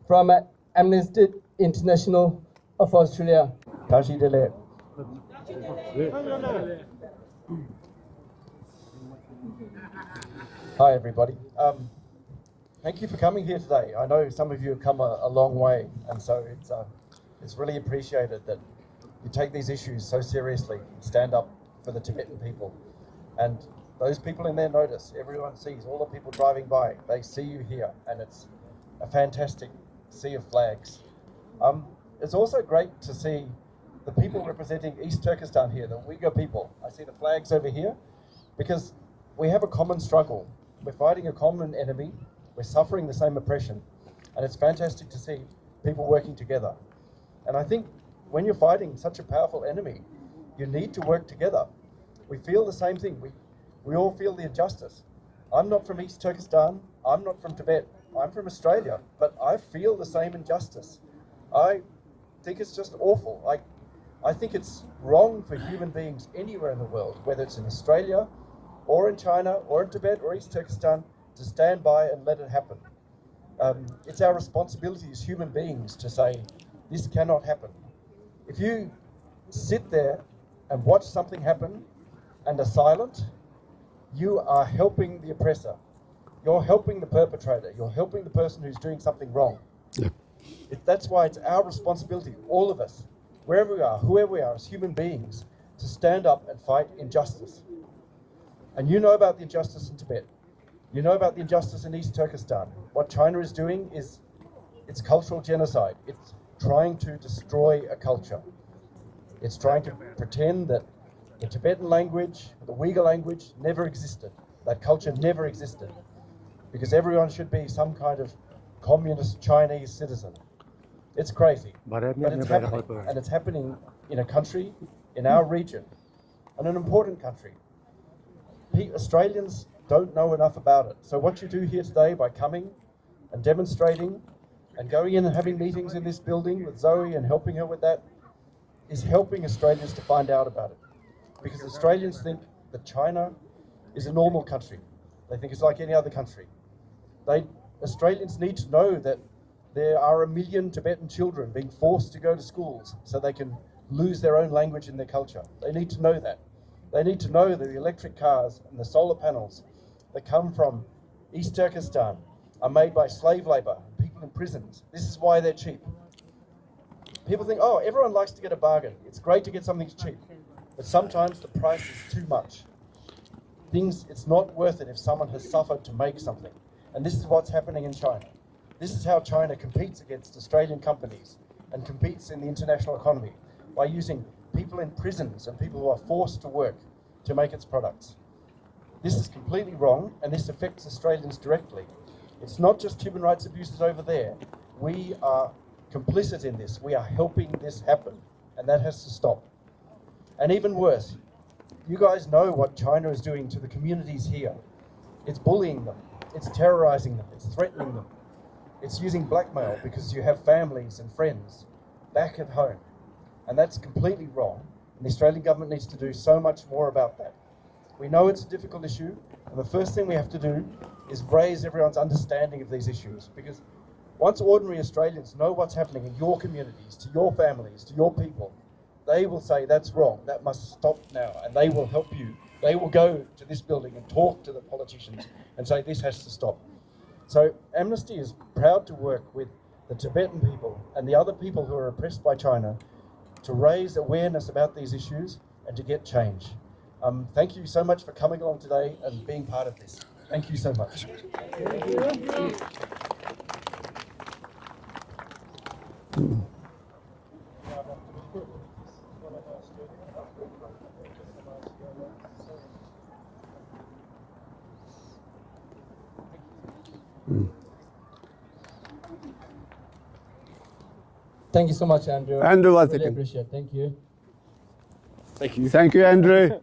from Amnesty International of Australia. Tashi Dele. Hi, everybody. Thank you for coming here today. I know some of you have come a long way, and so it's really appreciated that you take these issues so seriously, stand up for the Tibetan people. And those people in there notice, everyone sees, all the people driving by, they see you here, and it's a fantastic sea of flags. It's also great to see the people representing East Turkestan here, the Uyghur people. I see the flags over here, because we have a common struggle. We're fighting a common enemy, we're suffering the same oppression, and it's fantastic to see people working together. And I think when you're fighting such a powerful enemy, you need to work together. We feel the same thing. We all feel the injustice. I'm not from East Turkestan, I'm not from Tibet, I'm from Australia, but I feel the same injustice. I think it's just awful. I think it's wrong for human beings anywhere in the world, whether it's in Australia or in China or in Tibet or East Turkestan, to stand by and let it happen. It's our responsibility as human beings to say, this cannot happen. If you sit there and watch something happen and are silent, you are helping the oppressor. You're helping the perpetrator. You're helping the person who's doing something wrong. Yeah. That's why it's our responsibility, all of us, wherever we are, whoever we are, as human beings, to stand up and fight injustice. And you know about the injustice in Tibet. You know about the injustice in East Turkestan. What China is doing is, it's cultural genocide. It's trying to destroy a culture. It's trying to pretend that the Tibetan language, the Uyghur language never existed. That culture never existed. Because everyone should be some kind of communist Chinese citizen. It's crazy, but it's happening. And it's happening in a country, in our region, and an important country. Australians don't know enough about it. So what you do here today by coming and demonstrating and going in and having meetings in this building with Zoe and helping her with that is helping Australians to find out about it. Because Australians think that China is a normal country. They think it's like any other country. Australians need to know that there are 1 million Tibetan children being forced to go to schools so they can lose their own language and their culture. They need to know that. They need to know that the electric cars and the solar panels that come from East Turkestan are made by slave labor, people in prisons. This is why they're cheap. People think, oh, everyone likes to get a bargain. It's great to get something cheap, but sometimes the price is too much. It's not worth it if someone has suffered to make something. And this is what's happening in China. This is how China competes against Australian companies and competes in the international economy, by using people in prisons and people who are forced to work to make its products. This is completely wrong, and this affects Australians directly. It's not just human rights abuses over there. We are complicit in this. We are helping this happen, and that has to stop. And even worse, you guys know what China is doing to the communities here. It's bullying them, it's terrorizing them, it's threatening them. It's using blackmail because you have families and friends back at home. And that's completely wrong. And the Australian government needs to do so much more about that. We know it's a difficult issue, and the first thing we have to do is raise everyone's understanding of these issues. Because once ordinary Australians know what's happening in your communities, to your families, to your people, they will say that's wrong, that must stop now, and they will help you. They will go to this building and talk to the politicians and say this has to stop. So Amnesty is proud to work with the Tibetan people and the other people who are oppressed by China to raise awareness about these issues and to get change. Thank you so much for coming along today and being part of this. Thank you so much. Thank you so much, Andrew. Andrew, Really appreciate it. Thank you. Thank you, Andrew.